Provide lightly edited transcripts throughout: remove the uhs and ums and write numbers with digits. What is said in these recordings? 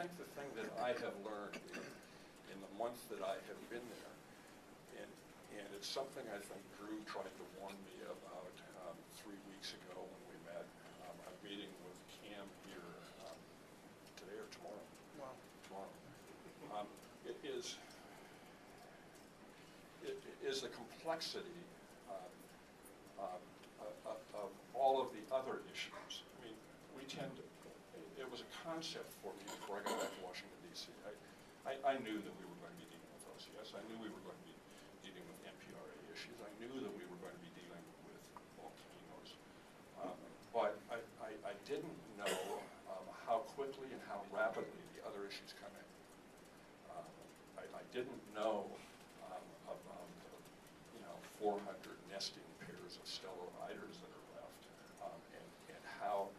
think the thing that I have learned in the month that I have been there, and it's something I think Drew tried to warn me about 3 weeks ago when we met. I'm meeting with Cam here today or tomorrow. Wow. Tomorrow. It is the complexity of all of the other issues. I mean, we tend to, it was a concept for me before I got back to Washington, D.C. I knew that we were going to be dealing with OCS. I knew we were going to be dealing with NPRA issues. I knew that we were going to be dealing with volcanoes. But I didn't know how quickly and how rapidly the other issues come in. I didn't know about the 400 nesting pairs of stellar iders that are left, and how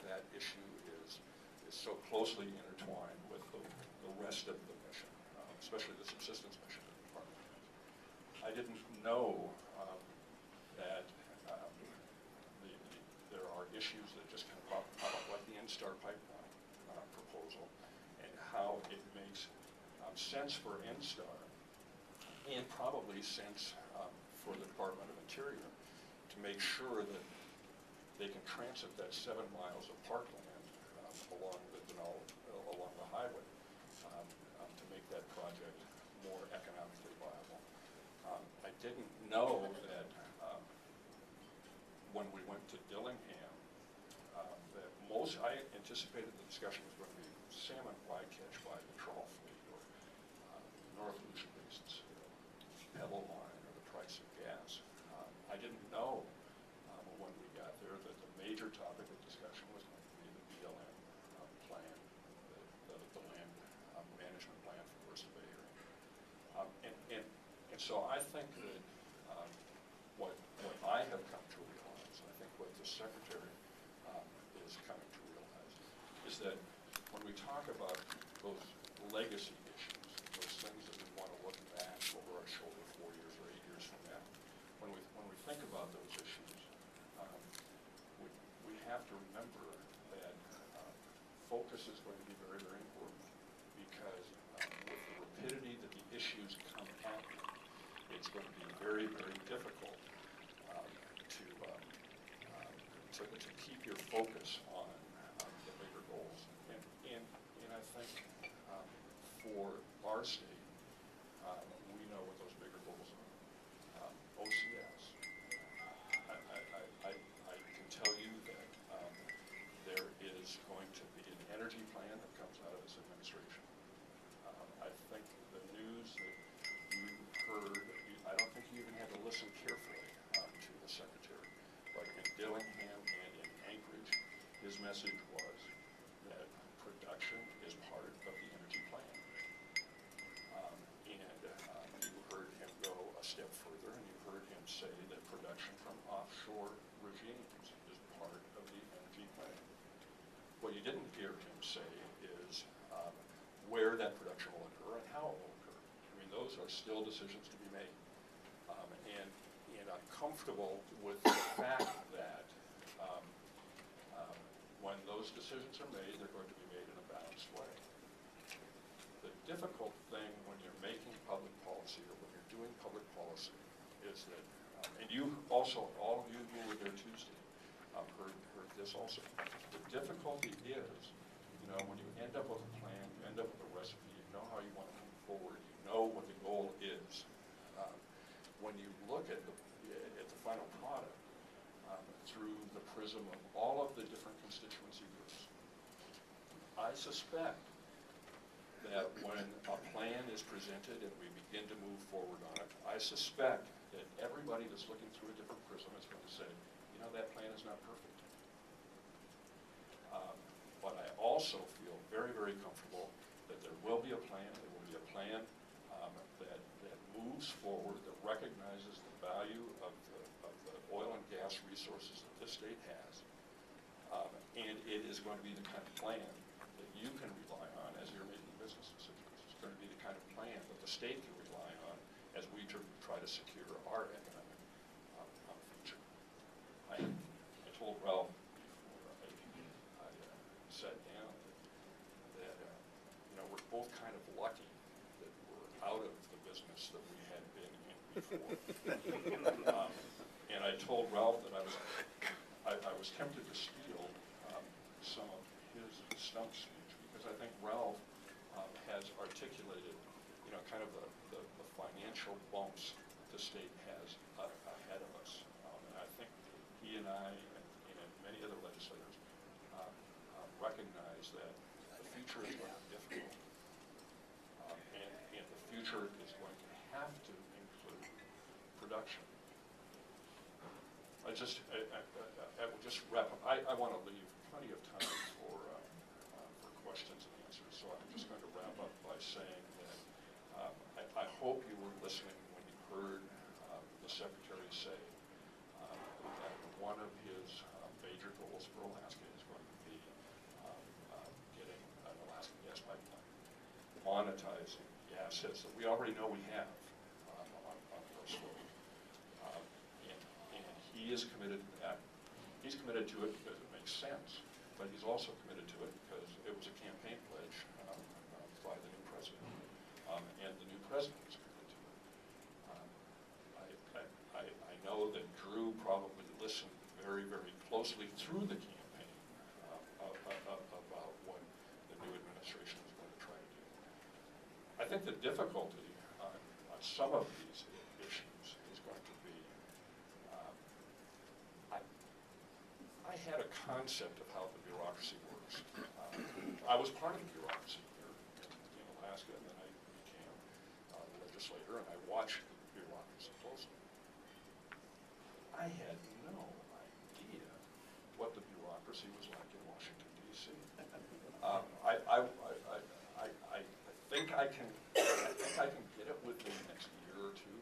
that issue is so closely intertwined with the rest of the mission, especially the subsistence mission of the department. I didn't know that there are issues that just kind of pop up, like the NSTAR pipeline proposal, and how it makes sense for NSTAR, and probably sense for the Department of Interior, to make sure that they can transit that 7 miles of parkland along the highway to make that project more economically viable. I didn't know that when we went to Dillingham, that I anticipated the discussion was going to be salmon bycatch by the trawl fleet, or North Lucia Basin's pebble line, or the price of gas. I didn't know when we got there that the major topic of discussion was going to be the BLM plan, the land management plan for the Worcester Bay area. And so I think that what I have come to realize, and I think what the Secretary is coming to realize, is that when we talk about those legacy issues, those things that we want to look back over our shoulder 4 years or 8 years from now, when we think about those issues, we have to remember that focus is going to be very, very important, because with the rapidity that the issues come at you, it's going to be very, very difficult to keep your focus on the bigger goals. And I think for our state, we know what those bigger goals are. OCS. I can tell you that there is going to be an energy plan that comes out of this administration. I think the news that you heard, I don't think you even had to listen carefully to the Secretary, but in Dillingham and in Anchorage, his message was that production is part of the energy plan. And you heard him go a step further, and you heard him say that production from offshore regimes is part of the energy plan. What you didn't hear him say is where that production will occur and how it will occur. I mean, those are still decisions to be made. And I'm comfortable with the fact that when those decisions are made, they're going to be made in a balanced way. The difficult thing when you're making public policy, or when you're doing public policy, is that, and you also, all of you who were there Tuesday, heard this also. The difficulty is, when you end up with a plan, you end up with a recipe, you know how you want to move forward, you know what the goal is. When you look at the final product through the prism of all of the different constituency groups, I suspect that when a plan is presented and we begin to move forward on it, I suspect that everybody that's looking through a different prism is going to say, that plan is not perfect. But I also feel very, very comfortable that there will be a plan. There will be a plan that moves forward, that recognizes the value of the oil and gas resources that this state has. And it is going to be the kind of plan that you can rely on as you're making business decisions. It's going to be the kind of plan that the state can rely on as we try to secure our economic future. I told Ralph before I sat down that lucky that we're out of the business that we had been in before. And I told Ralph that I was tempted to steal some of his stump speech, because I think Ralph has articulated, kind of the financial bumps the state has ahead of us. And I think he and I and many other legislators recognize that the future is going to be difficult, and the future is going to have to include production. I will just wrap up. I want to leave plenty of time for questions and answers, so I'm just going to wrap up by saying that I hope you were listening when you heard the Secretary say that one of his major goals for Alaska is going to be getting an Alaskan gas pipeline, monetizing the assets that we already know we have on those slopes. And he is committed to that. He's committed to it because it makes sense, but he's also committed to it because it was a campaign pledge by the new president, and the new president is committed to it. I know that Drew probably listened very, very closely through the campaign about what the new administration is going to try to do. I think the difficulty on some of these issues is going to be, I had a concept of how the bureaucracy works. I was part of the bureaucracy here in Alaska, and then I became a legislator, and I watched the bureaucracy closely. I had no idea what the bureaucracy was like in Washington, D.C. I think I can get it within the next year or two,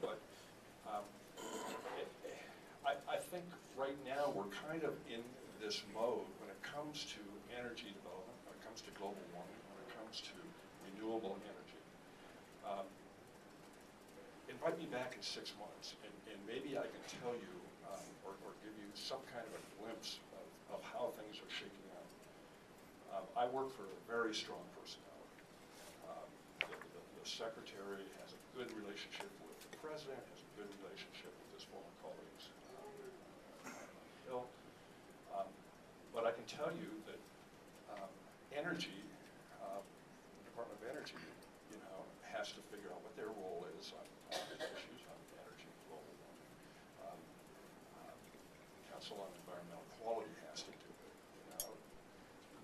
but I think right now we're kind of in this mode when it comes to energy development, when it comes to global warming, when it comes to renewable energy. Invite me back in 6 months, and maybe I can tell you or give you some kind of a glimpse of how things are shaking out. I work for a very strong personality. The secretary has a good relationship with the president, has a good relationship with his former colleagues on the Hill. But I can tell you that energy, the Department of Energy, has to figure out what their role is on these issues on energy and global warming. Council on Environmental Quality has to do it.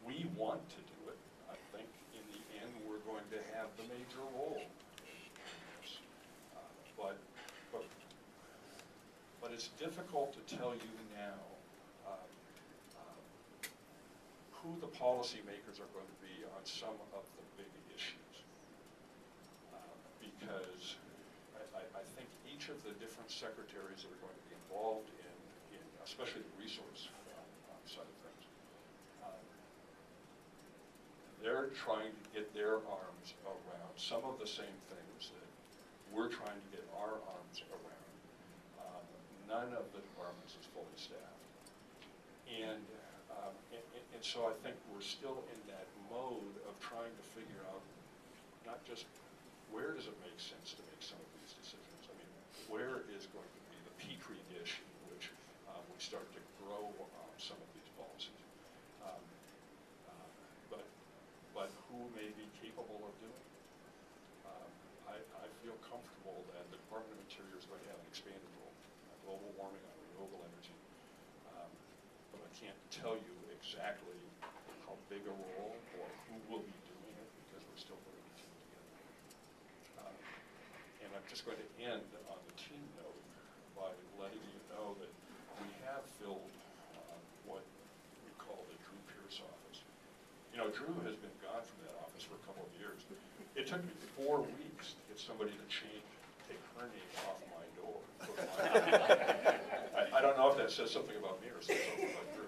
We want to do it. I think in the end we're going to have the major role in this. But it's difficult to tell you now who the policymakers are going to be on some of the big issues. Because I think each of the different secretaries that are going to be involved in especially the resource side of things, they're trying to get their arms around some of the same things that we're trying to get our arms around. None of the departments is fully staffed. And so I think we're still in that mode of trying to figure out not just where does it make sense to make some of these decisions. I mean, where is going to be the petri dish in which we start to grow some of these policies. But who may be capable of doing it? I feel comfortable that the Department of Interior is going to have an expanded role on global warming, on renewable energy. But I can't tell you exactly how big a role or who will be doing it because we're still putting the team together. And I'm just going to end on the team note by letting you know that we have filled what we call the Drew Pierce office. Drew has been gone from that office for a couple of years. It took me 4 weeks to get somebody to take her name off my door. I don't know if that says something about me or says something about Drew.